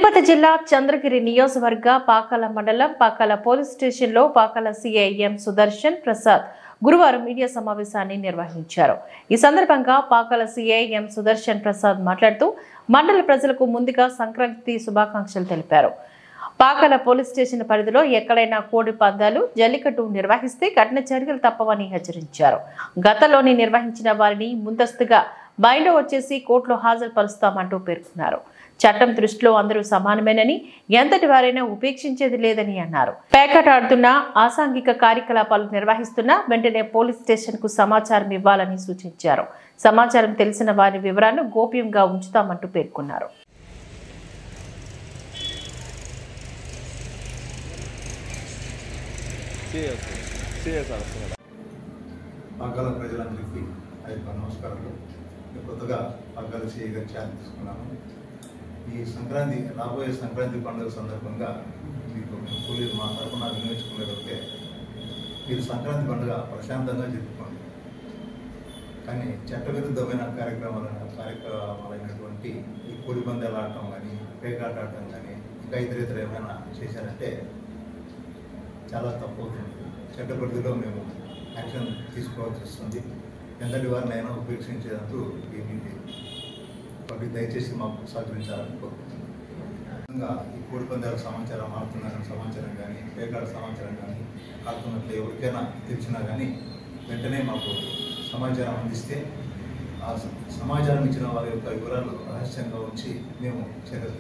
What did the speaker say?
తిరుపతి జిల్లా చంద్రగిరి నియోజకవర్గ పాకాల మండలం పాకాల పోలీస్ స్టేషన్లో పాకాల సిఐ ఎం సుదర్శన్ ప్రసాద్ గురువారం మీడియా సమావేశాన్ని నిర్వహించారు. ఈ సందర్భంగా పాకాల సిఐ ఎం సుదర్శన్ ప్రసాద్ మాట్లాడుతూ మండల ప్రజలకు ముందుగా సంక్రాంతి శుభాకాంక్షలు తెలిపారు. పాకాల పోలీస్ స్టేషన్ పరిధిలో ఎక్కడైనా కోడి పందాలు, జల్లికట్టు నిర్వహిస్తే కఠిన చర్యలు తప్పవని హెచ్చరించారు. గతంలోని నిర్వహించిన వారిని ముందస్తుగా బయట వచ్చేసి కోర్టులో హాజరుపరుస్తామంటూ పేర్కొన్నారు. చట్టం దృష్టిలో అందరూ సమానమేనని, ఎంతటి వారైనా ఉపేక్షించేది లేదని అన్నారు. పేకాట ఆడుతున్న, అసాంఘిక కార్యకలాపాలు నిర్వహిస్తున్నా వెంటనే పోలీస్ స్టేషన్ కు సమాచారం ఇవ్వాలని సూచించారు. సమాచారం తెలిసిన వారి వివరాలను గోప్యంగా ఉంచుతామంటూ పేర్కొన్నారు. పాకాల ప్రజలందరికీ నమస్కారాలు. కొత్తగా పాకాల సిఐ గారి ఛార్జ్ తీసుకున్నాను. ఈ సంక్రాంతి, రాబోయే సంక్రాంతి పండుగ సందర్భంగా మీకు కూలీలు మా తరఫున వినియోగించుకునేదైతే మీరు సంక్రాంతి పండుగ ప్రశాంతంగా జరుపుకోండి. కానీ చట్టవిరుద్ధమైన కార్యక్రమాలైనటువంటి ఈ కోడి పందాలు ఆడటం కానీ, పేకాట ఆడటం కానీ, ఇంకా ఇతర ఏమైనా చేశారంటే చాలా తప్పు అవుతుంది. చట్ట పరిధిలో మేము యాక్షన్ తీసుకోవాల్సి వస్తుంది. ఎంతటి వారినైనా ఉపేక్షించేందుకు ఏమీ లేదు. కాబట్టి దయచేసి మాకు సహకరించాలని కోరుకుంటున్నాం. ఈ కోడి పందాల సమాచారం, ఆడుతున్నారని సమాచారం కానీ, పేకాట సమాచారం కానీ, ఆడుతున్నట్లు ఎవరికైనా తెలిసినా కానీ వెంటనే మాకు సమాచారం అందిస్తే ఆ సమాచారం ఇచ్చిన వారి యొక్క వివరాలు రహస్యంగా ఉంచి మేము చర్యలు